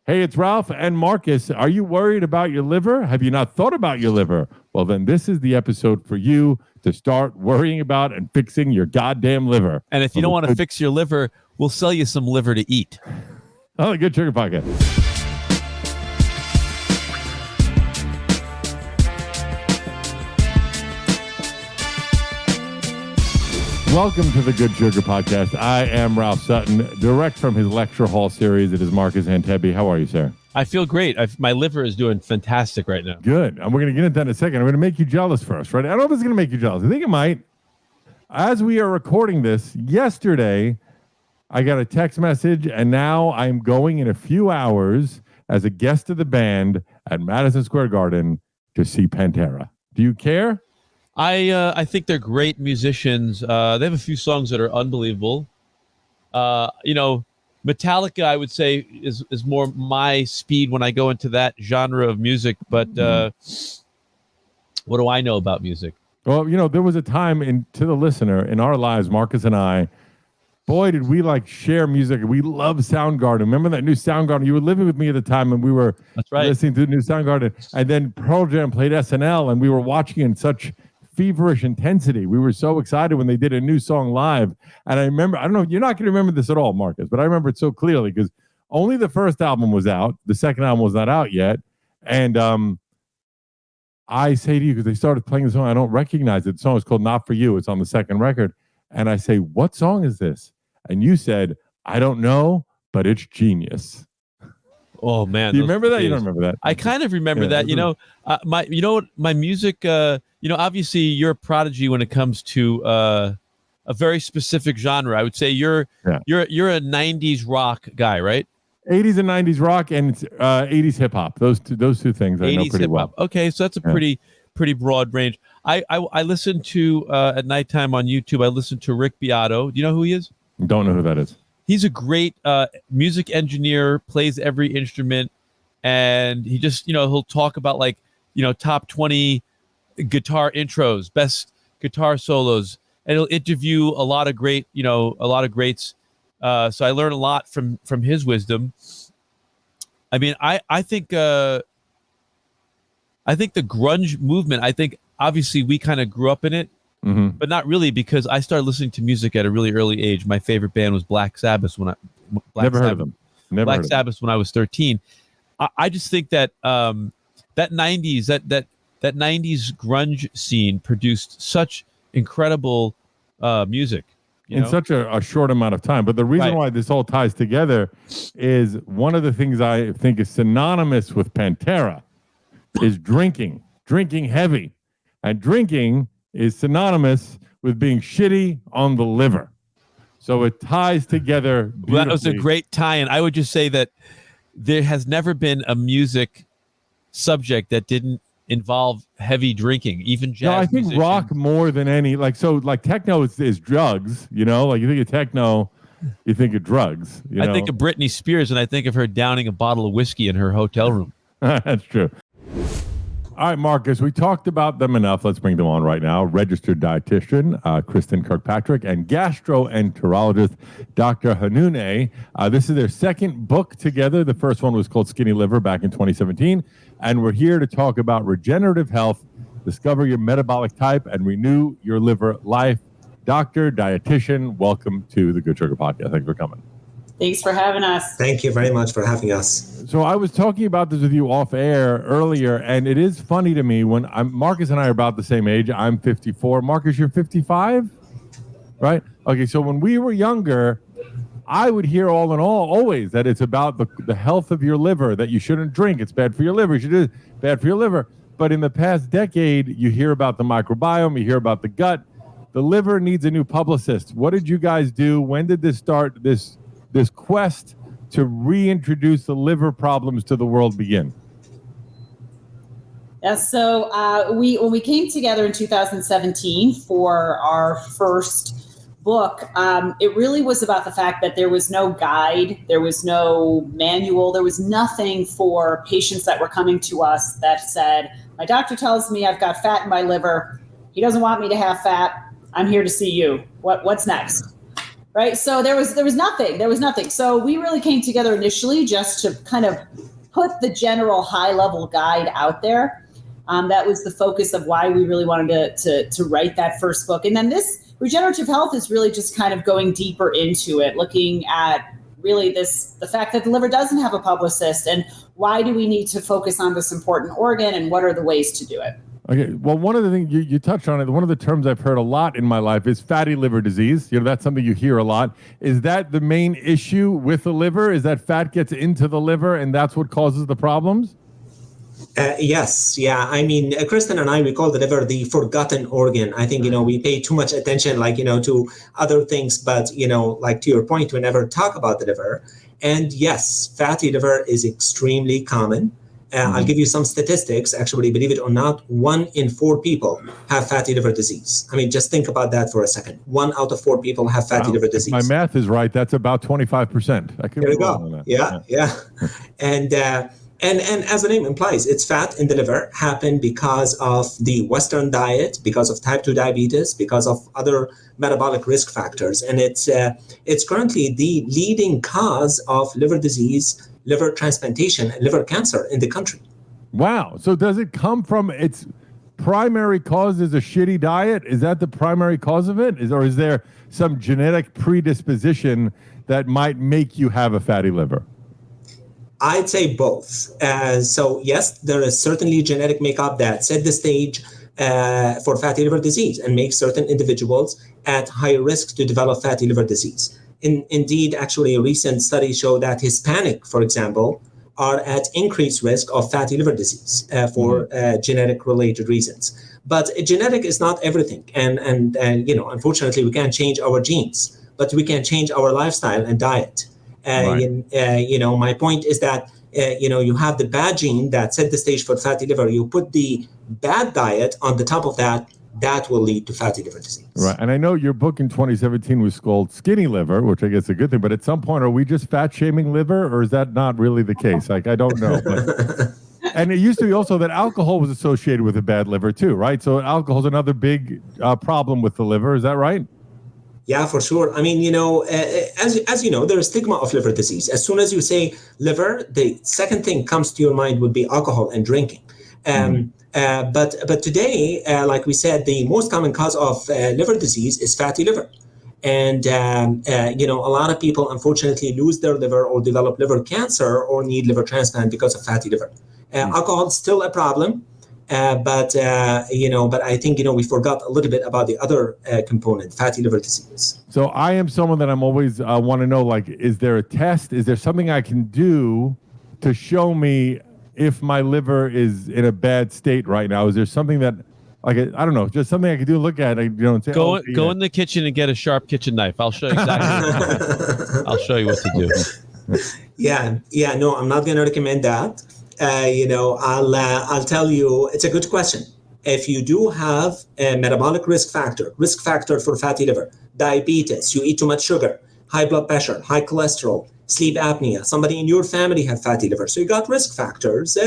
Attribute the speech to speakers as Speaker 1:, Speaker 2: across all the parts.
Speaker 1: Hey, it's Ralph and Marcus. Are you worried about your liver? Have you not thought about your liver? Well, then this is the episode for you to start worrying about and fixing your goddamn liver.
Speaker 2: And if you don't want to fix your liver, we'll sell you some liver to eat.
Speaker 1: Oh, the Good Sugar Podcast. Welcome to the Good Sugar Podcast. I am Ralph Sutton, direct from his lecture hall series. It is Marcus Antebi. How are you, sir?
Speaker 2: I feel great. My liver is doing fantastic right now.
Speaker 1: Good. And we're going to get into that in a second. I'm going to make you jealous first, right? I don't know if it's going to make you jealous. I think it might. As we are recording this, yesterday, I got a text message, and now I'm going in a few hours as a guest of the band at Madison Square Garden to see Pantera. Do you care?
Speaker 2: I think they're great musicians. They have a few songs that are unbelievable. Metallica, I would say, is more my speed when I go into that genre of music. But what do I know about music?
Speaker 1: Well, there was a time to the listener in our lives, Marcus and I, boy, did we share music. We love Soundgarden. Remember that new Soundgarden? You were living with me at the time, and we were listening to the new Soundgarden. And then Pearl Jam played SNL, and we were watching in such feverish intensity. We were so excited when they did a new song live. And I remember, I don't know, you're not going to remember this at all, Marcus, but I remember it so clearly because only the first album was out. The second album was not out yet. And I say to you, because they started playing the song, I don't recognize it. The song is called Not For You. It's on the second record. And I say, what song is this? And you said, I don't know, but it's genius.
Speaker 2: Oh man!
Speaker 1: Do you remember that? You don't remember that?
Speaker 2: I kind of remember that. My music. Obviously, you're a prodigy when it comes to a very specific genre. I would say you're a '90s rock guy, right?
Speaker 1: 80s and 90s rock and 80s hip hop. Those two things I know pretty well.
Speaker 2: Okay, so that's a pretty broad range. I listen to at nighttime on YouTube. I listen to Rick Beato. Do you know who he is?
Speaker 1: Don't know who that is.
Speaker 2: He's a great music engineer, plays every instrument, and he just, he'll talk about top 20 guitar intros, best guitar solos, and he'll interview a lot of greats. So I learn a lot from his wisdom. I mean, I think the grunge movement, I think obviously we kind of grew up in it. Mm-hmm. But not really, because I started listening to music at a really early age. My favorite band was Black Sabbath when
Speaker 1: heard of them.
Speaker 2: Black Sabbath when I was 13. I just think that that 90s that 90s grunge scene produced such incredible music
Speaker 1: in such a short amount of time. But the reason why this all ties together is one of the things I think is synonymous with Pantera is drinking heavy, and drinking is synonymous with being shitty on the liver. So it ties together beautifully.
Speaker 2: Well, that was a great tie-in. I would just say that there has never been a music subject that didn't involve heavy drinking, even jazz.
Speaker 1: No, I think
Speaker 2: musicians.
Speaker 1: Rock more than any, techno is drugs, you think of techno, you think of drugs.
Speaker 2: I think of Britney Spears, and I think of her downing a bottle of whiskey in her hotel room.
Speaker 1: That's true. All right, Marcus, we talked about them enough. Let's bring them on right now. Registered dietitian, Kristen Kirkpatrick, and gastroenterologist, Dr. Hanouneh. This is their second book together. The first one was called Skinny Liver back in 2017. And we're here to talk about regenerative health, discover your metabolic type, and renew your liver life. Doctor, dietitian, welcome to the Good Sugar Podcast. Thanks for coming.
Speaker 3: Thanks for having us.
Speaker 4: Thank you very much for having us.
Speaker 1: So I was talking about this with you off air earlier, and it is funny to me when Marcus and I are about the same age. I'm 54. Marcus, you're 55, right? Okay, so when we were younger, I would hear all in all always that it's about the health of your liver, that you shouldn't drink. It's bad for your liver. You should do bad for your liver. But in the past decade, you hear about the microbiome, you hear about the gut. The liver needs a new publicist. What did you guys do? When did this start, this quest to reintroduce the liver problems to the world begin?
Speaker 3: Yeah, so when we came together in 2017 for our first book, it really was about the fact that there was no guide, there was no manual, there was nothing for patients that were coming to us that said, my doctor tells me I've got fat in my liver. He doesn't want me to have fat. I'm here to see you. What's next? right? So there was nothing. So we really came together initially just to kind of put the general high level guide out there. That was the focus of why we really wanted to write that first book. And then this Regenerative Health is really just kind of going deeper into it, looking at really the fact that the liver doesn't have a publicist, and why do we need to focus on this important organ, and what are the ways to do it?
Speaker 1: Okay, well, one of the things you touched on it, one of the terms I've heard a lot in my life is fatty liver disease. That's something you hear a lot. Is that the main issue with the liver? Is that fat gets into the liver and that's what causes the problems?
Speaker 4: Yes. Yeah. I mean, Kristen and I, we call the liver the forgotten organ. I think, we pay too much attention, to other things. But, to your point, we never talk about the liver. And yes, fatty liver is extremely common. I'll give you some statistics. Actually, believe it or not, 1 in 4 people have fatty liver disease. I mean, just think about that for a second. 1 out of 4 people have fatty liver disease.
Speaker 1: If my math is right, that's about 25%.
Speaker 4: There you go. Yeah. And as the name implies, it's fat in the liver happen because of the Western diet, because of type 2 diabetes, because of other metabolic risk factors. And it's currently the leading cause of liver disease, liver transplantation, and liver cancer in the country.
Speaker 1: Wow. So does it come from its primary cause is a shitty diet? Is that the primary cause of it? Or is there some genetic predisposition that might make you have a fatty liver?
Speaker 4: I'd say both. So yes, there is certainly genetic makeup that set the stage for fatty liver disease and makes certain individuals at higher risk to develop fatty liver disease. Indeed, actually, a recent study showed that Hispanic, for example, are at increased risk of fatty liver disease for genetic related reasons. But genetic is not everything. And unfortunately, we can't change our genes, but we can change our lifestyle and diet. My point is that, you have the bad gene that set the stage for fatty liver. You put the bad diet on the top of that will lead to fatty liver disease.
Speaker 1: Right. And I know your book in 2017 was called Skinny Liver, which I guess is a good thing. But at some point, are we just fat shaming liver, or is that not really the case? I don't know. But, and it used to be also that alcohol was associated with a bad liver too, right? So alcohol is another big problem with the liver. Is that right?
Speaker 4: Yeah, for sure. I mean, as you know, there's stigma of liver disease. As soon as you say liver, the second thing comes to your mind would be alcohol and drinking. But today, like we said, the most common cause of liver disease is fatty liver. And, a lot of people, unfortunately, lose their liver or develop liver cancer or need liver transplant because of fatty liver. Alcohol is still a problem. But I think, we forgot a little bit about the other component, fatty liver disease.
Speaker 1: So I am someone that I'm always want to know, is there a test? Is there something I can do to show me if my liver is in a bad state right now? Is there something that, I don't know, just something I could do, look at, and say,
Speaker 2: go in the kitchen and get a sharp kitchen knife. I'll show you exactly. I'll show you what to do.
Speaker 4: Yeah. No, I'm not going to recommend that. I'll tell you, it's a good question. If you do have a metabolic risk factor for fatty liver, diabetes, you eat too much sugar, high blood pressure, high cholesterol, sleep apnea, somebody in your family have fatty liver. So you got risk factors.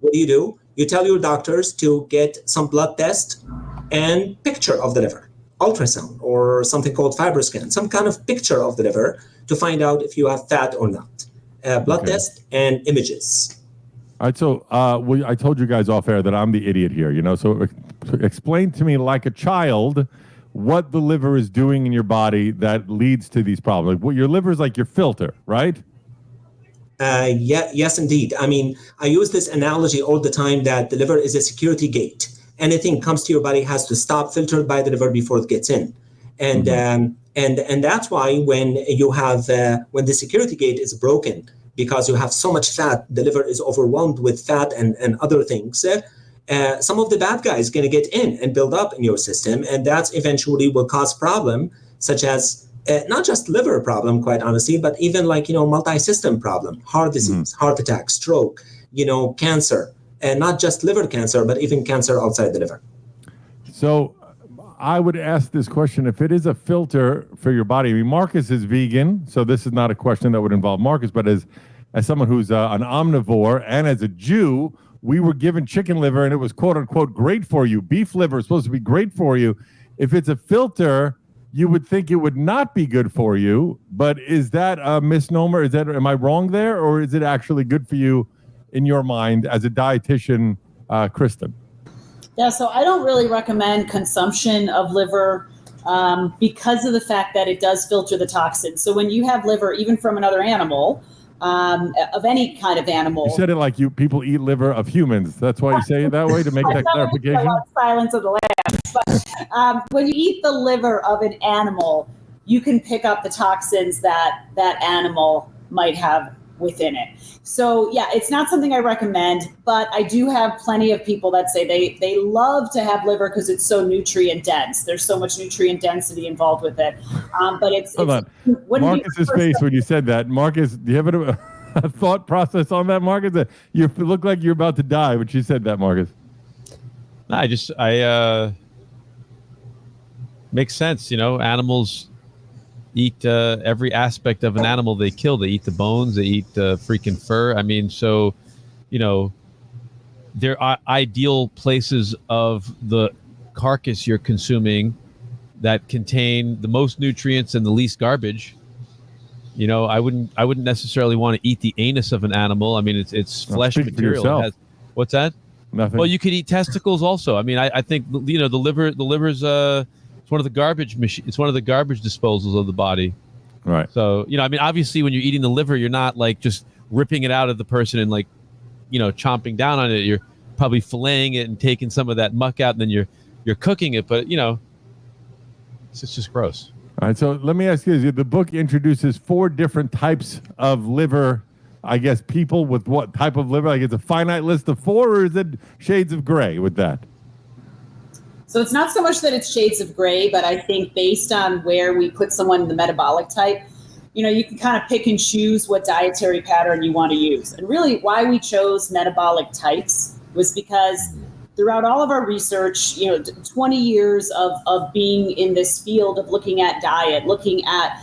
Speaker 4: What do? You tell your doctors to get some blood test and picture of the liver, ultrasound or something called FibroScan, some kind of picture of the liver to find out if you have fat or not. Blood test and images.
Speaker 1: All right, so I told you guys off air that I'm the idiot here, so explain to me like a child what the liver is doing in your body that leads to these problems. Your liver is like your filter, right?
Speaker 4: Yes, indeed. I mean, I use this analogy all the time that the liver is a security gate. Anything comes to your body has to stop filtered by the liver before it gets in. And and that's why when you have when the security gate is broken, because you have so much fat, the liver is overwhelmed with fat and other things. Some of the bad guys going to get in and build up in your system, and that eventually will cause problem, such as not just liver problem, quite honestly, but even multi-system problem, heart disease, heart attack, stroke, cancer, and not just liver cancer, but even cancer outside the liver. So
Speaker 1: I would ask this question, if it is a filter for your body. I mean, Marcus is vegan, so this is not a question that would involve Marcus, but as someone who's an omnivore and as a Jew, we were given chicken liver and it was quote unquote great for you. Beef liver is supposed to be great for you. If it's a filter, you would think it would not be good for you. But is that a misnomer? Am I wrong there, or is it actually good for you in your mind as a dietitian, Kristen?
Speaker 3: Yeah, so I don't really recommend consumption of liver because of the fact that it does filter the toxins. So when you have liver, even from another animal, of any kind of animal.
Speaker 1: You said it like people eat liver of humans. That's why you say it that way, to make that clarification?
Speaker 3: Silence of the lambs. But when you eat the liver of an animal, you can pick up the toxins that that animal might have within it. So yeah, it's not something I recommend, but I do have plenty of people that say they love to have liver because it's so nutrient dense. There's so much nutrient density involved with it. But
Speaker 1: Hold on. Marcus's face when you said that. Marcus, do you have a thought process on that, Marcus? You look like you're about to die when she said that, Marcus.
Speaker 2: I makes sense. Animals eat every aspect of an animal they kill. They eat the bones, they eat the freaking fur. I mean, so, there are ideal places of the carcass you're consuming that contain the most nutrients and the least garbage. I wouldn't necessarily want to eat the anus of an animal. I mean, it's flesh material. What's that?
Speaker 1: Nothing.
Speaker 2: Well, you could eat testicles also. I mean, I think, the liver's it's one of the garbage it's one of the garbage disposals of the body.
Speaker 1: Right.
Speaker 2: So, I mean, obviously when you're eating the liver, you're not like just ripping it out of the person and like, chomping down on it. You're probably filleting it and taking some of that muck out, and then you're cooking it. But, it's just gross.
Speaker 1: All right. So let me ask you this. The book introduces 4 different types of liver, I guess, people with what type of liver? Like, it's a finite list of 4, or is it shades of gray with that?
Speaker 3: So it's not so much that it's shades of gray, but I think based on where we put someone in the metabolic type, you can kind of pick and choose what dietary pattern you want to use. And really why we chose metabolic types was because throughout all of our research, 20 years of being in this field of looking at diet, looking at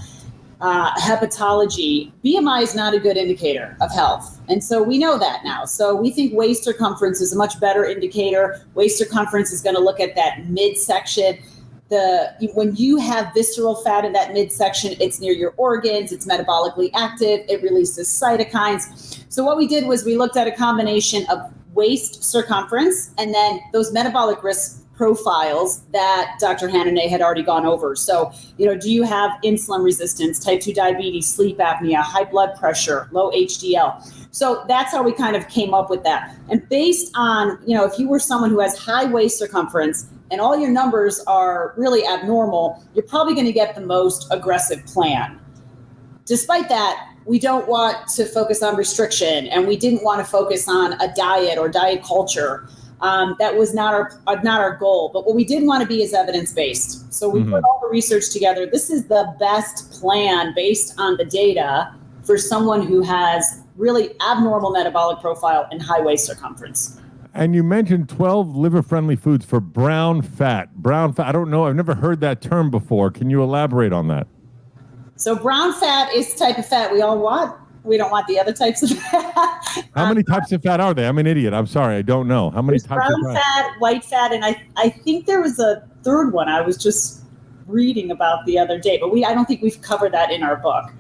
Speaker 3: hepatology, BMI is not a good indicator of health. And so we know that now. So we think waist circumference is a much better indicator. Waist circumference is going to look at that midsection. When you have visceral fat in that midsection, it's near your organs, it's metabolically active, it releases cytokines. So what we did was we looked at a combination of waist circumference and then those metabolic risk profiles that Dr. Hanouneh had already gone over. So, do you have insulin resistance, type 2 diabetes, sleep apnea, high blood pressure, low HDL? So that's how we kind of came up with that. And based on, if you were someone who has high waist circumference and all your numbers are really abnormal, you're probably going to get the most aggressive plan. Despite that, we don't want to focus on restriction, and we didn't want to focus on a diet or diet culture. That was not our goal. But what we did want to be is evidence-based. So we put all the research together. This is the best plan based on the data for someone who has really abnormal metabolic profile and high waist circumference.
Speaker 1: And you mentioned 12 liver-friendly foods for brown fat. Brown fat, I don't know. I've never heard that term before. Can you elaborate on that?
Speaker 3: So brown fat is the type of fat we all want. We don't want the other types of fat.
Speaker 1: How many types of fat are there? I'm an idiot. I'm sorry. I don't know. How many types of
Speaker 3: brown fat, white fat, and I think there was a third one I was just reading about the other day, but I don't think we've covered that in our book.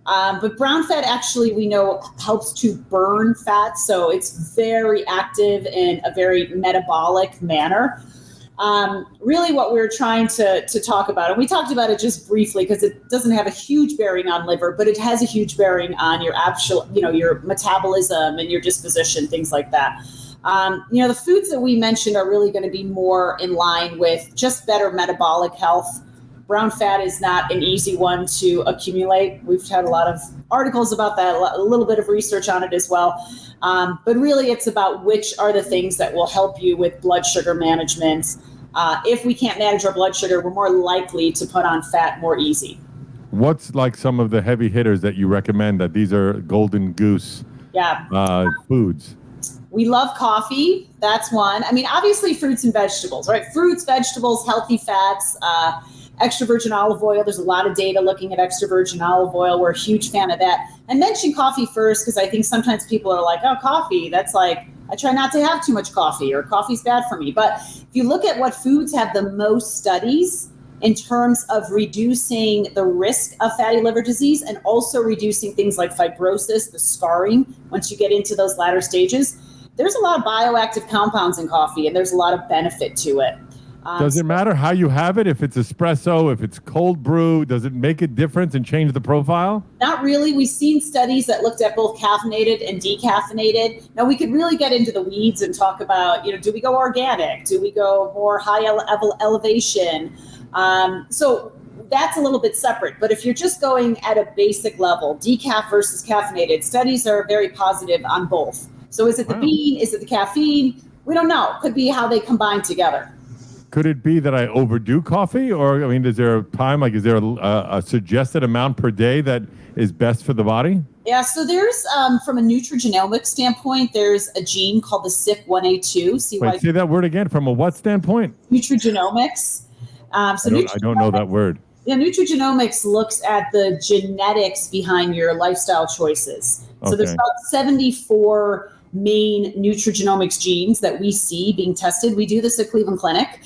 Speaker 3: But brown fat actually we know helps to burn fat, so it's very active in a very metabolic manner. Really what we're trying to talk about, and we talked about it just briefly because it doesn't have a huge bearing on liver, but it has a huge bearing on your actual, your metabolism and your disposition, things like that. The foods that we mentioned are really going to be more in line with just better metabolic health. Brown fat is not an easy one to accumulate. We've had a lot of articles about that, a little bit of research on it as well. But really, it's about which are the things that will help you with blood sugar management. If we can't manage our blood sugar, we're more likely to put on fat more easy.
Speaker 1: What's like some of the heavy hitters that you recommend that these are golden goose foods?
Speaker 3: We love coffee. That's one. I mean, obviously fruits and vegetables, right? Fruits, vegetables, healthy fats, extra virgin olive oil. There's a lot of data looking at extra virgin olive oil. We're a huge fan of that. I mentioned coffee first because I think sometimes people are like, oh, coffee, that's like, I try not to have too much coffee or coffee's bad for me. But if you look at what foods have the most studies, in terms of reducing the risk of fatty liver disease and also reducing things like fibrosis, the scarring once you get into those latter stages. There's a lot of bioactive compounds in coffee, and there's a lot of benefit to it.
Speaker 1: Does it matter how you have it? If it's espresso, if it's cold brew, does it make a difference and change the profile?
Speaker 3: Not really. We've seen studies that looked at both caffeinated and decaffeinated. Now, we could really get into the weeds and talk about, do we go organic? Do we go more high elevation? So that's a little bit separate. But if you're just going at a basic level, decaf versus caffeinated, studies are very positive on both. So is it the bean? Is it the caffeine? We don't know. Could be how they combine together.
Speaker 1: Could it be that I overdo coffee? Or, is there a time, is there a suggested amount per day that is best for the body?
Speaker 3: Yeah, so there's, from a nutrigenomic standpoint, there's a gene called the CYP1A2.
Speaker 1: Wait, say that word again. From a what standpoint?
Speaker 3: Nutrigenomics.
Speaker 1: I don't know that word.
Speaker 3: Yeah, nutrigenomics looks at the genetics behind your lifestyle choices. So there's about 74 main nutrigenomics genes that we see being tested. We do this at Cleveland Clinic.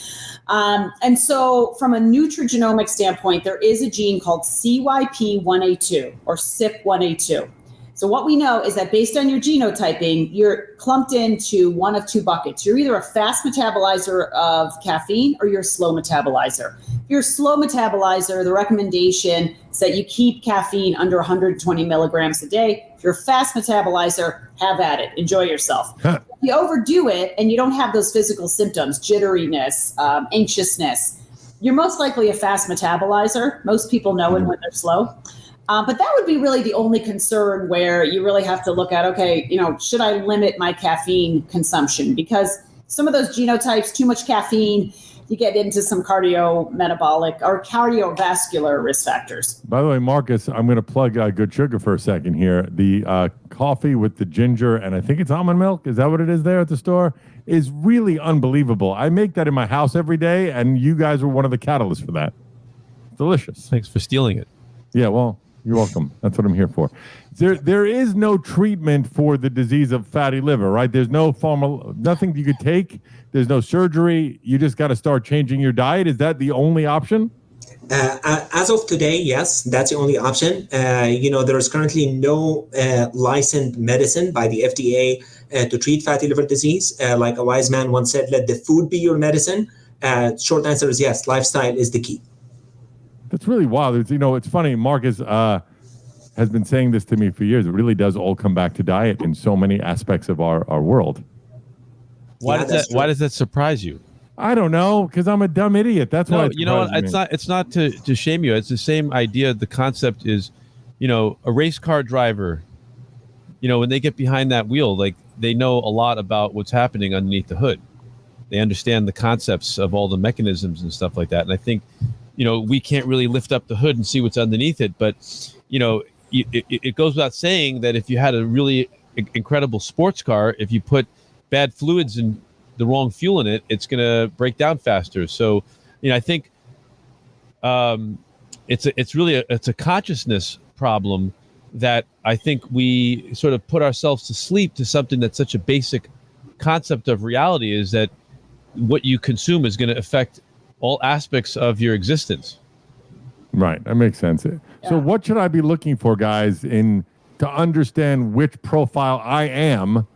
Speaker 3: And so from a nutrigenomic standpoint, there is a gene called CYP1A2 or CYP1A2. So what we know is that based on your genotyping, you're clumped into one of two buckets. You're either a fast metabolizer of caffeine or you're a slow metabolizer. If you're a slow metabolizer, the recommendation is that you keep caffeine under 120 milligrams a day. If you're a fast metabolizer, have at it. Enjoy yourself. If you overdo it and you don't have those physical symptoms, jitteriness, anxiousness, you're most likely a fast metabolizer. Most people know it when they're slow. But that would be really the only concern where you really have to look at, okay, should I limit my caffeine consumption? Because some of those genotypes, too much caffeine, you get into some cardiometabolic or cardiovascular risk factors.
Speaker 1: By the way, Marcus, I'm going to plug Goodsugar for a second here. The coffee with the ginger, and I think it's almond milk. Is that what it is there at the store? Is really unbelievable. I make that in my house every day, and you guys were one of the catalysts for that. Delicious.
Speaker 2: Thanks for stealing it.
Speaker 1: Yeah, well, you're welcome. That's what I'm here for. There is no treatment for the disease of fatty liver, right? There's no nothing you could take. There's no surgery. You just got to start changing your diet. Is that the only option?
Speaker 4: As of today, yes, that's the only option. There is currently no licensed medicine by the FDA to treat fatty liver disease. Like a wise man once said, let the food be your medicine. Short answer is yes, lifestyle is the key.
Speaker 1: That's really wild. It's funny. Marcus has been saying this to me for years. It really does all come back to diet in so many aspects of our world.
Speaker 2: Why does that surprise you?
Speaker 1: I don't know, because I'm a dumb idiot. That's why.
Speaker 2: It's not to shame you. It's the same idea. The concept is, a race car driver. When they get behind that wheel, they know a lot about what's happening underneath the hood. They understand the concepts of all the mechanisms and stuff like that. And I think, we can't really lift up the hood and see what's underneath it. But, it goes without saying that if you had a really incredible sports car, if you put bad fluids and the wrong fuel in it, it's going to break down faster. So, I think it's a consciousness problem that I think we sort of put ourselves to sleep to something that's such a basic concept of reality, is that what you consume is going to affect all aspects of your existence.
Speaker 1: Right. That makes sense. Yeah. So what should I be looking for, guys, to understand which profile I am,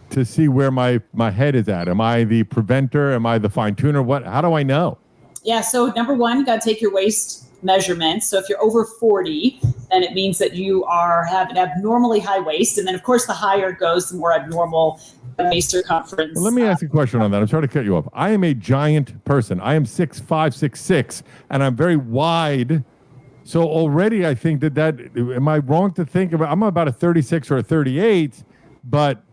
Speaker 1: to see where my head is at? Am I the preventer? Am I the fine tuner? How do I know?
Speaker 3: Yeah. So number one, you got to take your waist measurements. So if you're over 40, then it means that you have an abnormally high waist. And then of course, the higher it goes, the more abnormal waist circumference.
Speaker 1: Well, let me ask you a question on that. I'm sorry to cut you off. I am a giant person. I am 6'5", 6'6", and I'm very wide. So already I think that am I wrong to think about, I'm about a 36 or a 38, but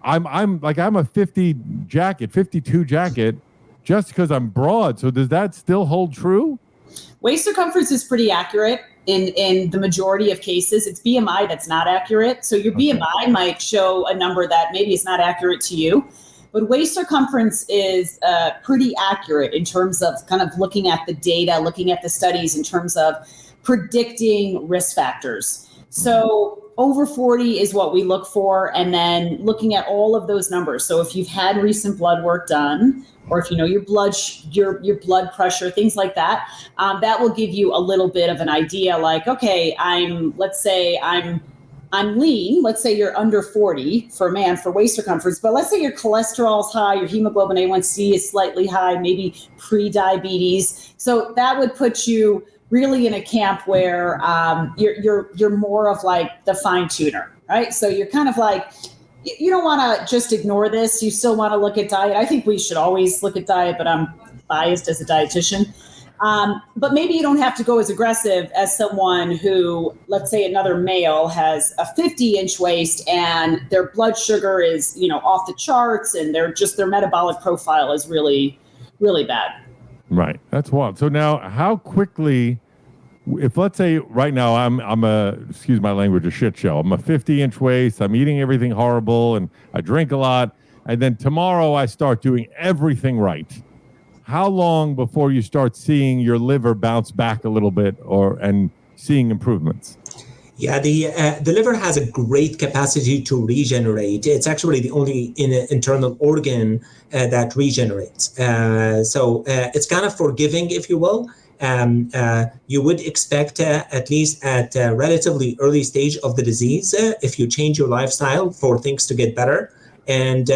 Speaker 1: I'm a 52 jacket just because I'm broad. So does that still hold true?
Speaker 3: Waist circumference is pretty accurate in the majority of cases. It's BMI that's not accurate. So your BMI might show a number that maybe is not accurate to you, but waist circumference is pretty accurate in terms of kind of looking at the data, looking at the studies in terms of predicting risk factors. So over 40 is what we look for. And then looking at all of those numbers. So if you've had recent blood work done, or if you know your blood pressure, things like that, that will give you a little bit of an idea. Like, okay, let's say I'm lean. Let's say you're under 40 for a man for waist circumference, but let's say your cholesterol's high, your hemoglobin A1C is slightly high, maybe pre-diabetes. So that would put you really in a camp where you're more of like the fine tuner, right? So you're kind of like, you don't want to just ignore this. You still want to look at diet. I think we should always look at diet, but I'm biased as a dietitian. But maybe you don't have to go as aggressive as someone who, let's say another male has a 50-inch waist and their blood sugar is, off the charts, and their metabolic profile is really, really bad.
Speaker 1: Right. That's wild. So now how quickly, if let's say right now I'm excuse my language, a shit show. I'm a 50-inch waist. I'm eating everything horrible and I drink a lot. And then tomorrow I start doing everything right. How long before you start seeing your liver bounce back a little bit and seeing improvements?
Speaker 4: Yeah, the liver has a great capacity to regenerate. It's actually the only internal organ that regenerates. So it's kind of forgiving, if you will. You would expect, at least at a relatively early stage of the disease, if you change your lifestyle, for things to get better. And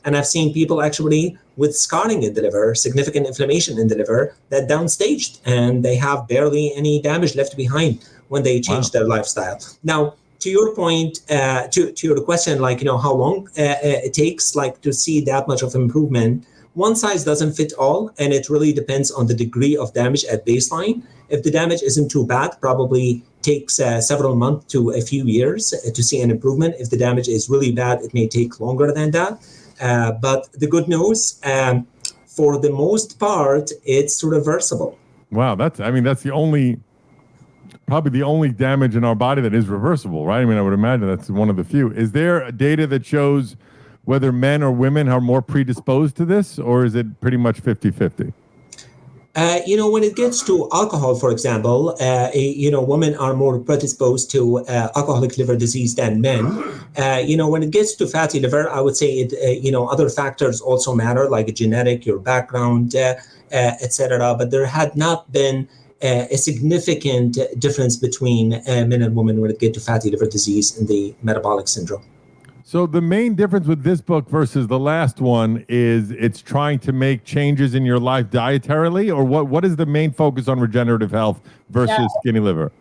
Speaker 4: I've seen people actually with scarring in the liver, significant inflammation in the liver, that downstaged, and they have barely any damage left behind when they change their lifestyle. Now, to your point, to your question, like, how long it takes to see that much of improvement, one size doesn't fit all, and it really depends on the degree of damage at baseline. If the damage isn't too bad, probably takes several months to a few years to see an improvement. If the damage is really bad, it may take longer than that. But the good news, for the most part, it's reversible.
Speaker 1: Wow, that's probably the only damage in our body that is reversible, right? I mean, I would imagine that's one of the few. Is there data that shows whether men or women are more predisposed to this, or is it pretty much 50-50?
Speaker 4: When it gets to alcohol, for example, women are more predisposed to alcoholic liver disease than men. When it gets to fatty liver, I would say other factors also matter, like genetic, your background, etc. But there had not been a significant difference between men and women when it gets to fatty liver disease and the metabolic syndrome.
Speaker 1: So the main difference with this book versus the last one is it's trying to make changes in your life dietarily, or what is the main focus on regenerative health versus skinny liver?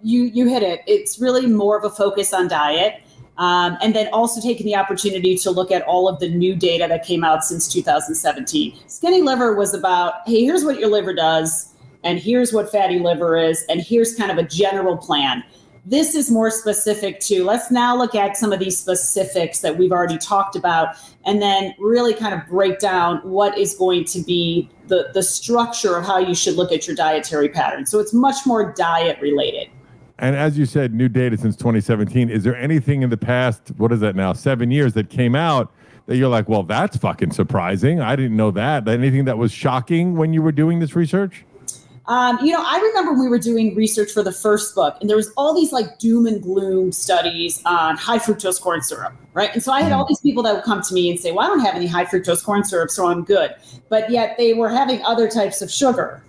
Speaker 3: You hit it. It's really more of a focus on diet. And then also taking the opportunity to look at all of the new data that came out since 2017. Skinny liver was about, hey, here's what your liver does, and here's what fatty liver is, and here's kind of a general plan. This is more specific to, let's now look at some of these specifics that we've already talked about, and then really kind of break down what is going to be the structure of how you should look at your dietary pattern. So it's much more diet related.
Speaker 1: And as you said, new data since 2017. Is there anything in the past, what is that now, 7 years that came out that you're like, well, that's fucking surprising. I didn't know that. Anything that was shocking when you were doing this research?
Speaker 3: I remember we were doing research for the first book, and there was all these like doom and gloom studies on high fructose corn syrup, right? And so I had all these people that would come to me and say, well, I don't have any high fructose corn syrup, so I'm good. But yet they were having other types of sugar.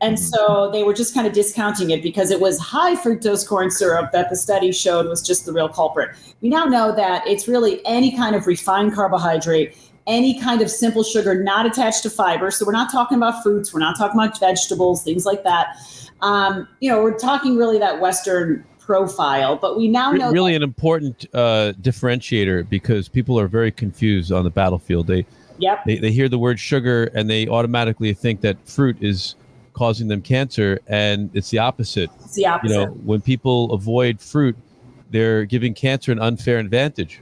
Speaker 3: And so they were just kind of discounting it because it was high fructose corn syrup that the study showed was just the real culprit. We now know that it's really any kind of refined carbohydrate, any kind of simple sugar not attached to fiber. So we're not talking about fruits. We're not talking about vegetables, things like that. We're talking really that Western profile, but we now know
Speaker 2: really an important differentiator, because people are very confused on the battlefield. They hear the word sugar and they automatically think that fruit is causing them cancer, and it's the opposite.
Speaker 3: It's the opposite.
Speaker 2: When people avoid fruit, they're giving cancer an unfair advantage.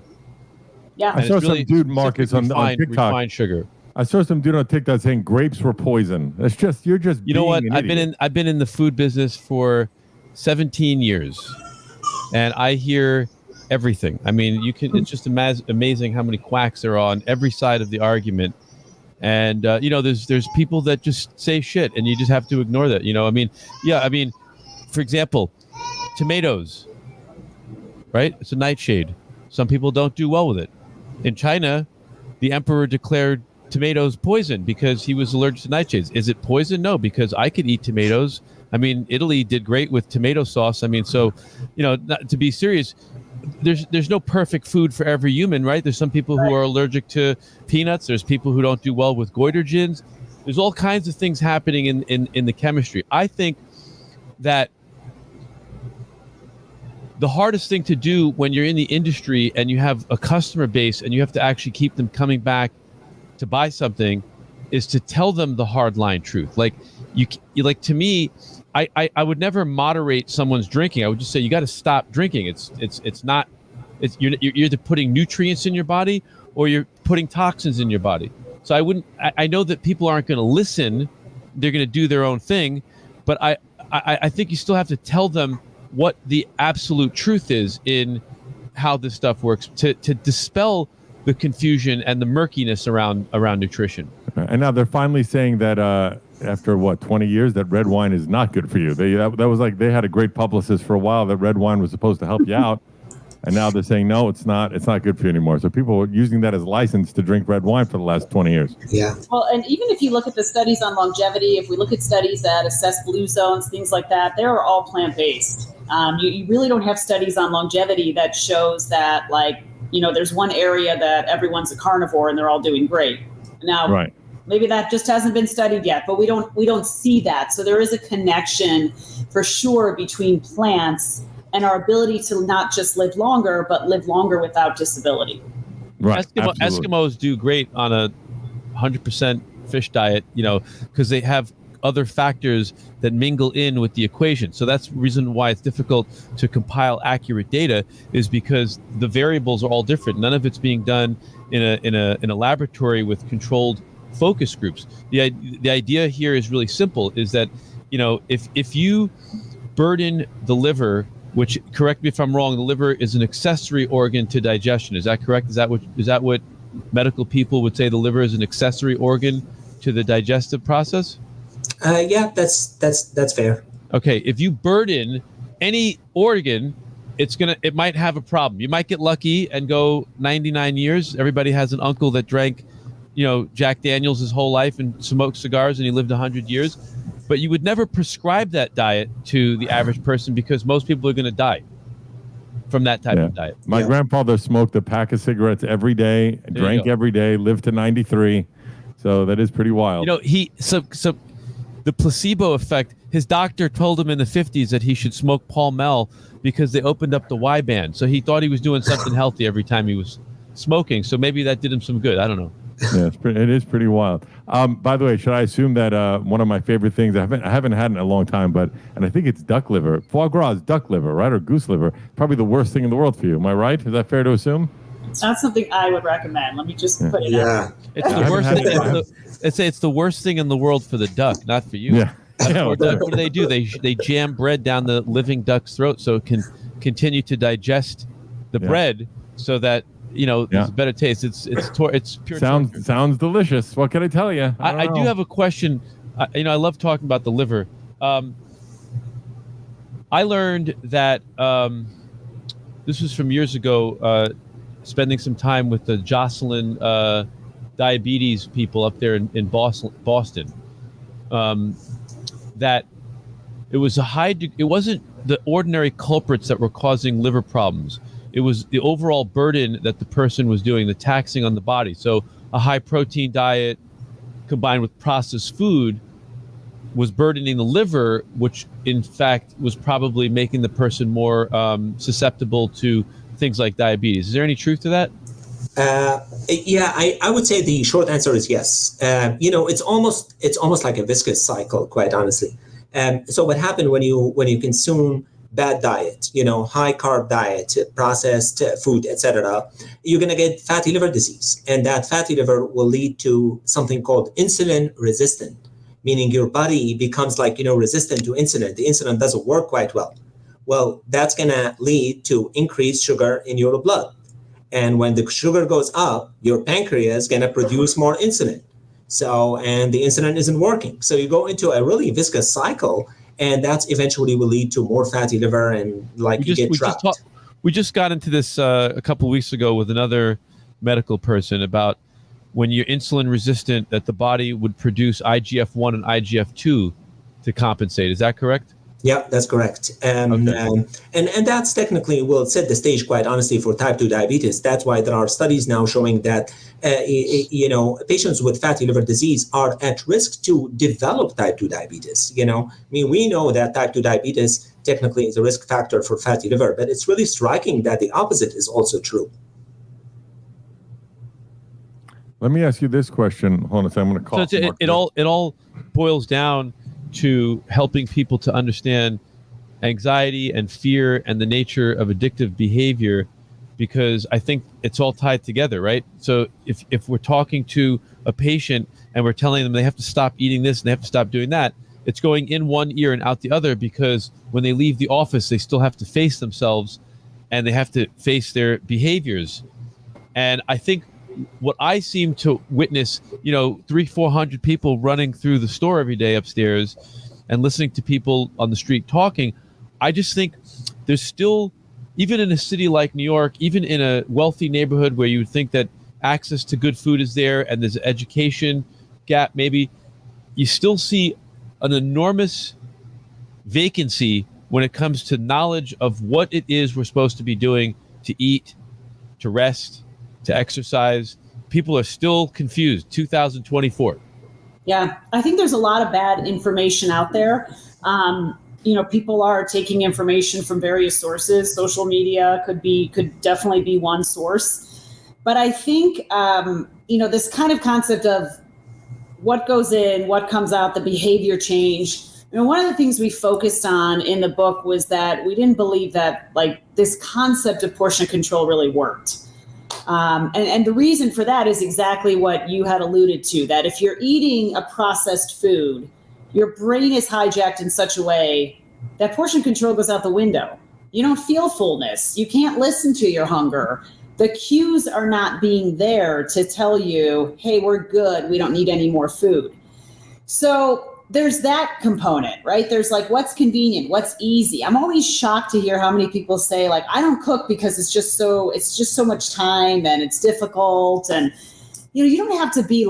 Speaker 3: Yeah,
Speaker 1: I saw some dude, Marcus, on TikTok.
Speaker 2: Refined sugar.
Speaker 1: I saw some dude on TikTok saying grapes were poison. It's just you're just.
Speaker 2: You know what?
Speaker 1: I've
Speaker 2: been in the food business for 17 years, and I hear everything. I mean, it's just amazing how many quacks there are on every side of the argument. And there's people that just say shit, and you just have to ignore that. For example, tomatoes, right? It's a nightshade. Some people don't do well with it. In China, the emperor declared tomatoes poison because he was allergic to nightshades. Is it poison? No, because I could eat tomatoes. I mean, Italy did great with tomato sauce. I mean, so, to be serious, there's no perfect food for every human, right? There's some people who are allergic to peanuts. There's people who don't do well with goitrogens. There's all kinds of things happening in the chemistry. I think that the hardest thing to do when you're in the industry and you have a customer base and you have to actually keep them coming back to buy something is to tell them the hard line truth. Like to me, I would never moderate someone's drinking. I would just say, you got to stop drinking. You're either putting nutrients in your body or you're putting toxins in your body. So I know that people aren't going to listen. They're going to do their own thing. But I think you still have to tell them what the absolute truth is in how this stuff works to dispel the confusion and the murkiness around nutrition.
Speaker 1: And now they're finally saying that after 20 years, that red wine is not good for you. That was like they had a great publicist for a while that red wine was supposed to help you out. And now they're saying, no, it's not good for you anymore. So people are using that as license to drink red wine for the last 20 years.
Speaker 4: Yeah.
Speaker 3: Well, and even if you look at the studies on longevity, if we look at studies that assess blue zones, things like that, they're all plant-based. You really don't have studies on longevity that shows that, there's one area that everyone's a carnivore and they're all doing great. Now, maybe that just hasn't been studied yet, but we don't see that. So there is a connection for sure between plants and our ability to not just live longer, but live longer without disability.
Speaker 1: Right.
Speaker 2: Eskimos do great on a 100% fish diet, because they have other factors that mingle in with the equation. So that's the reason why it's difficult to compile accurate data, is because the variables are all different. None of it's being done in a laboratory with controlled focus groups. The idea here is really simple, is that, if you burden the liver, which, correct me if I'm wrong, the liver is an accessory organ to digestion. Is that correct? Is that what medical people would say? The liver is an accessory organ to the digestive process?
Speaker 4: Yeah, that's fair.
Speaker 2: Okay, if you burden any organ, it might have a problem. You might get lucky and go 99 years. Everybody has an uncle that drank, Jack Daniels his whole life and smoked cigars and he lived 100 years. But you would never prescribe that diet to the average person because most people are going to die from that type of diet.
Speaker 1: My grandfather smoked a pack of cigarettes every day, drank every day, lived to 93. So that is pretty wild.
Speaker 2: So the placebo effect, his doctor told him in the 50s that he should smoke Pall Mall because they opened up the Y band. So he thought he was doing something healthy every time he was smoking. So maybe that did him some good. I don't know.
Speaker 1: Yeah, it is pretty wild. By the way, should I assume that one of my favorite things, I haven't had in a long time, and I think it's duck liver. Foie gras is duck liver, right? Or goose liver. Probably the worst thing in the world for you. Am I right? Is that fair to assume?
Speaker 3: It's not something I would recommend. Let me just put it out.
Speaker 2: It's the worst thing. It's the worst thing in the world for the duck, not for you.
Speaker 1: Yeah.
Speaker 2: What do they do? They jam bread down the living duck's throat so it can continue to digest the bread, so that there's a better taste. It's pure.
Speaker 1: Sounds delicious. What can I tell you?
Speaker 2: I do have a question. I love talking about the liver. I learned that this was from years ago. Spending some time with the Jocelyn diabetes people up there in Boston. That it was it wasn't the ordinary culprits that were causing liver problems. It was the overall burden that the person was doing, the taxing on the body. So a high protein diet combined with processed food was burdening the liver, which in fact was probably making the person more susceptible to things like diabetes. Is there any truth to that?
Speaker 4: I would say the short answer is yes. It's almost like a viscous cycle, quite honestly. So what happened when you consume bad diet, high carb diet, processed food, etc., you're going to get fatty liver disease. And that fatty liver will lead to something called insulin resistant, meaning your body becomes resistant to insulin. The insulin doesn't work quite well. Well, that's going to lead to increased sugar in your blood. And when the sugar goes up, your pancreas is going to produce more insulin. And the insulin isn't working. So you go into a really viscous cycle. and that eventually will lead to more fatty liver and you get trapped.
Speaker 2: We just got into this a couple of weeks ago with another medical person about when you're insulin resistant, that the body would produce IGF-1 and IGF-2 to compensate. Is that correct?
Speaker 4: Yeah, that's correct. And that's technically will set the stage, quite honestly, for type 2 diabetes. That's why there are studies now showing that, patients with fatty liver disease are at risk to develop type 2 diabetes. We know that type 2 diabetes technically is a risk factor for fatty liver, but it's really striking that the opposite is also true.
Speaker 1: Let me ask you this question. Hold on a second. I'm going to call.
Speaker 2: So it all boils down to helping people to understand anxiety and fear and the nature of addictive behavior, because I think it's all tied together, right? So if we're talking to a patient and we're telling them they have to stop eating this and they have to stop doing that, it's going in one ear and out the other, because when they leave the office, they still have to face themselves and they have to face their behaviors. And I think what I seem to witness, 300-400 people running through the store every day upstairs and listening to people on the street talking, I just think there's still, even in a city like New York, even in a wealthy neighborhood where you would think that access to good food is there and there's an education gap, maybe, you still see an enormous vacancy when it comes to knowledge of what it is we're supposed to be doing to eat, to rest, to exercise. People are still confused. 2024.
Speaker 3: Yeah, I think there's a lot of bad information out there. People are taking information from various sources. Social media could definitely be one source. But I think, this kind of concept of what goes in, what comes out, the behavior change. One of the things we focused on in the book was that we didn't believe that this concept of portion control really worked. And the reason for that is exactly what you had alluded to, that if you're eating a processed food, your brain is hijacked in such a way that portion control goes out the window. You don't feel fullness. You can't listen to your hunger. The cues are not being there to tell you, hey, we're good. We don't need any more food. So there's that component, right? There's what's convenient, what's easy. I'm always shocked to hear how many people say I don't cook because it's just so much time and it's difficult. And, you don't have to be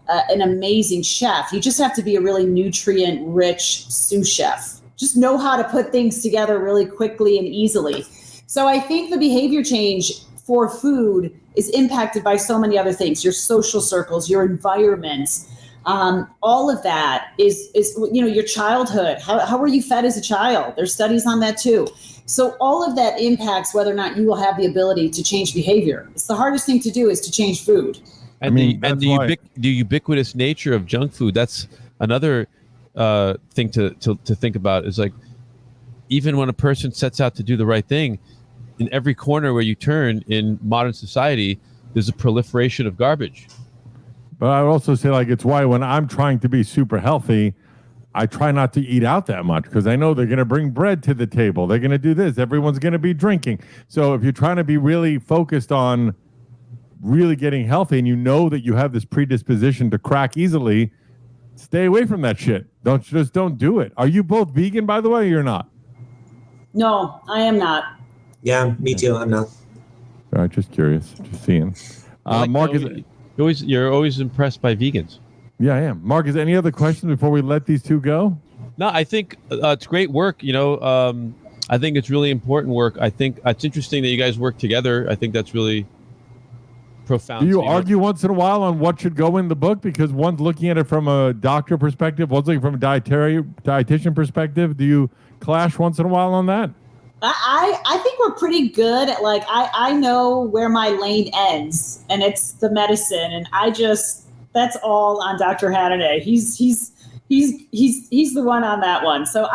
Speaker 3: an amazing chef. You just have to be a really nutrient rich sous chef. Just know how to put things together really quickly and easily. So I think the behavior change for food is impacted by so many other things, your social circles, your environment. All of that is your childhood. How were you fed as a child? There's studies on that too. So all of that impacts whether or not you will have the ability to change behavior. It's the hardest thing to do is to change food.
Speaker 2: And the ubiquitous nature of junk food, that's another thing to think about, is even when a person sets out to do the right thing, in every corner where you turn in modern society, there's a proliferation of garbage.
Speaker 1: But I would also say it's why when I'm trying to be super healthy, I try not to eat out that much, because I know they're going to bring bread to the table. They're going to do this. Everyone's going to be drinking. So if you're trying to be really focused on really getting healthy and you know that you have this predisposition to crack easily, stay away from that shit. Don't do it. Are you both vegan, by the way, or you're not?
Speaker 3: No, I am not.
Speaker 4: Yeah, me too. I'm not.
Speaker 1: All right, just curious. Just seeing. Mark is...
Speaker 2: You're always impressed by vegans.
Speaker 1: Yeah, I am. Mark, is there any other questions before we let these two go?
Speaker 2: No, I think it's great work. I think it's really important work. I think it's interesting that you guys work together. I think that's really profound.
Speaker 1: Do you argue once in a while on what should go in the book? Because one's looking at it from a doctor perspective, one's looking from a dietitian perspective. Do you clash once in a while on that?
Speaker 3: I think we're pretty good at I know where my lane ends, and it's the medicine, and that's all on Dr. Hanouneh. He's the one on that one. So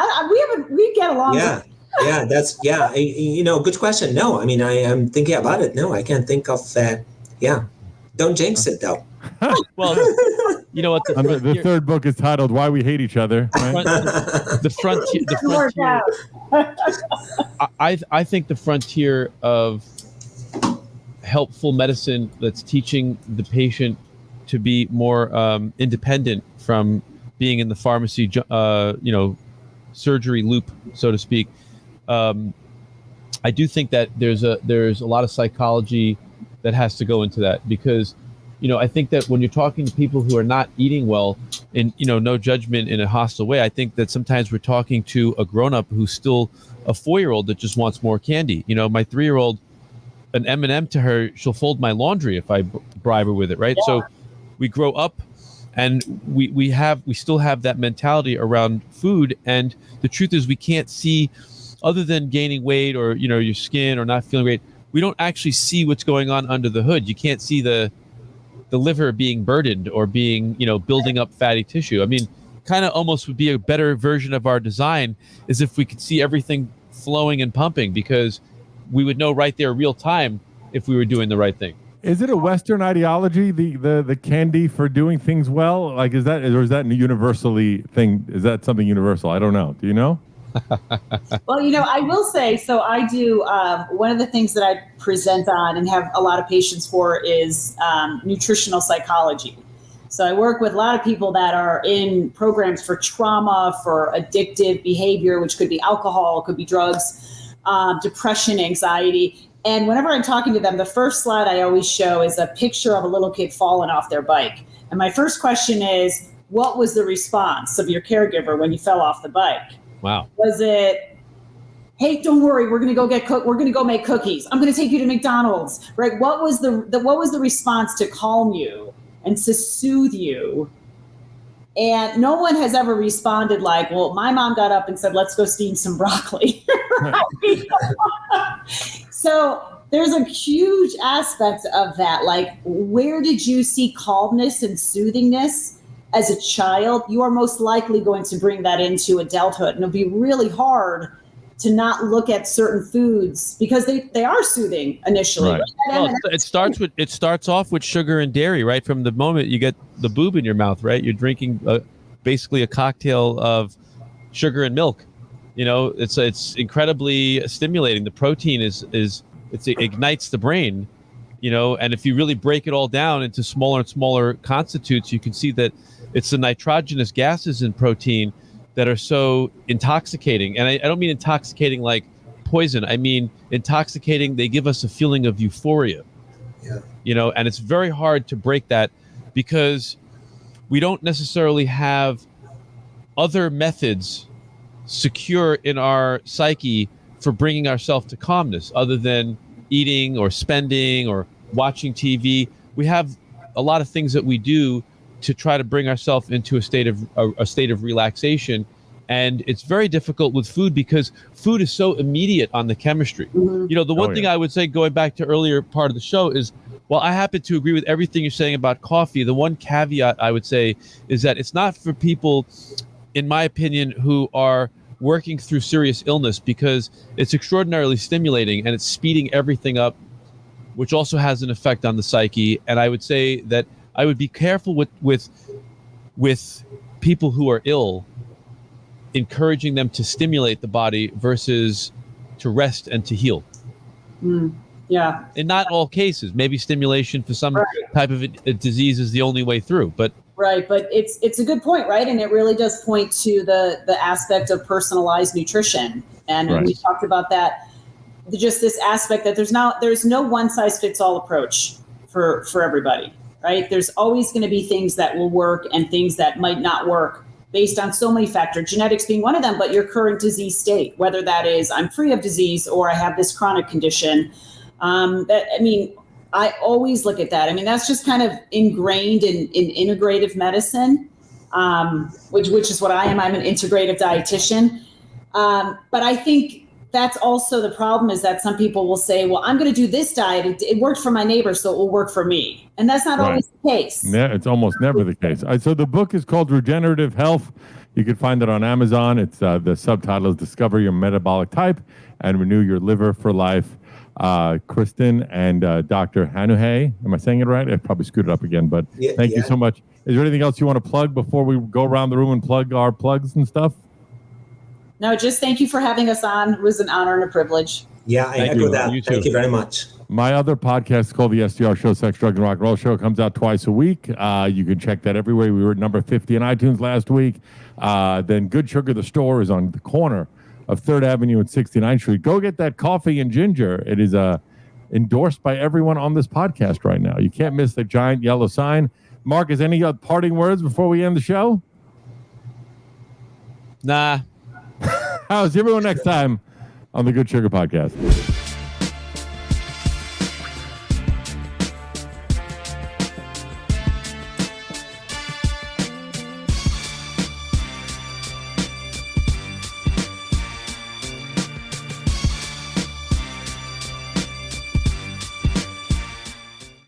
Speaker 3: we get along.
Speaker 4: Yeah, good question. No, I mean, I am thinking about it. No, I can't think of don't jinx it though.
Speaker 2: Well, you know what?
Speaker 1: The third book is titled "Why We Hate Each Other." Right?
Speaker 2: The frontier. I think the frontier of helpful medicine that's teaching the patient to be more independent from being in the pharmacy, surgery loop, so to speak. I do think that there's a lot of psychology that has to go into that, because, I think that when you're talking to people who are not eating well, and, no judgment in a hostile way, I think that sometimes we're talking to a grown-up who's still a 4-year-old that just wants more candy. My 3-year-old, an M&M to her, she'll fold my laundry if I bribe her with it, right? Yeah. So we grow up, and we still have that mentality around food. And the truth is, we can't see, other than gaining weight or, your skin or not feeling great, we don't actually see what's going on under the hood. You can't see the liver being burdened or being, building up fatty tissue. I mean, kind of almost would be a better version of our design is if we could see everything flowing and pumping, because we would know right there real time if we were doing the right thing.
Speaker 1: Is it a Western ideology, the candy for doing things well? Like, is that a universally thing? Is that something universal? I don't know. Do you know?
Speaker 3: Well, I will say, so I do, one of the things that I present on and have a lot of patients for is nutritional psychology. So I work with a lot of people that are in programs for trauma, for addictive behavior, which could be alcohol, could be drugs, depression, anxiety. And whenever I'm talking to them, the first slide I always show is a picture of a little kid falling off their bike. And my first question is, what was the response of your caregiver when you fell off the bike?
Speaker 2: Wow.
Speaker 3: Was it, hey, don't worry, we're going to go make cookies. I'm going to take you to McDonald's, right? What was the response to calm you and to soothe you? And no one has ever responded like, well, my mom got up and said, let's go steam some broccoli. So there's a huge aspect of that. Like, where did you see calmness and soothingness as a child? You are most likely going to bring that into adulthood. And it'll be really hard to not look at certain foods because they are soothing initially.
Speaker 1: Right.
Speaker 2: Well, it starts off with sugar and dairy, right? From the moment you get the boob in your mouth, right? You're drinking basically a cocktail of sugar and milk. It's incredibly stimulating. The protein it ignites the brain, and if you really break it all down into smaller and smaller constitutes, you can see that it's the nitrogenous gases in protein that are so intoxicating. And I don't mean intoxicating like poison. I mean intoxicating. They give us a feeling of euphoria. Yeah. And it's very hard to break that because we don't necessarily have other methods secure in our psyche for bringing ourselves to calmness other than eating or spending or watching TV. We have a lot of things that we do to try to bring ourselves into a state of relaxation. And it's very difficult with food because food is so immediate on the chemistry. Mm-hmm. The one thing I would say, going back to earlier part of the show, is, while I happen to agree with everything you're saying about coffee, the one caveat I would say is that it's not for people, in my opinion, who are working through serious illness, because it's extraordinarily stimulating and it's speeding everything up, which also has an effect on the psyche. And I would say that I would be careful with people who are ill, encouraging them to stimulate the body versus to rest and to heal.
Speaker 3: Yeah.
Speaker 2: In not all cases, maybe stimulation for some type of a disease is the only way through, but
Speaker 3: right. But it's a good point, right? And it really does point to the aspect of personalized nutrition. And we talked about that, just this aspect that there's no one size fits all approach for everybody, right? There's always going to be things that will work and things that might not work based on so many factors, genetics being one of them, but your current disease state, whether that is I'm free of disease or I have this chronic condition. I always look at that. I mean, that's just kind of ingrained in integrative medicine, which is what I am. I'm an integrative dietitian. But I think that's also the problem, is that some people will say, well, I'm going to do this diet. It worked for my neighbor, so it will work for me. And that's not always the case.
Speaker 1: Yeah, it's almost never the case. So the book is called Regenerative Health. You can find it on Amazon. It's the subtitle is Discover Your Metabolic Type and Renew Your Liver for Life. Kristen and Dr. Hanouneh. Am I saying it right? I probably screwed it up again, but thank you so much. Is there anything else you want to plug before we go around the room and plug our plugs and stuff?
Speaker 3: No, just thank you for having us on. It was an honor and a privilege.
Speaker 4: Yeah, I echo that. Thank you very much.
Speaker 1: My other podcast is called the SDR Show, Sex, Drug, and Rock and Roll Show. It comes out twice a week. You can check that everywhere. We were at number 50 on iTunes last week. Then Goodsugar, the store, is on the corner of 3rd Avenue and 69th Street. Go get that coffee and ginger. It is endorsed by everyone on this podcast right now. You can't miss the giant yellow sign. Mark, is any parting words before we end the show?
Speaker 2: Nah.
Speaker 1: I'll see everyone next time on the Goodsugar Podcast.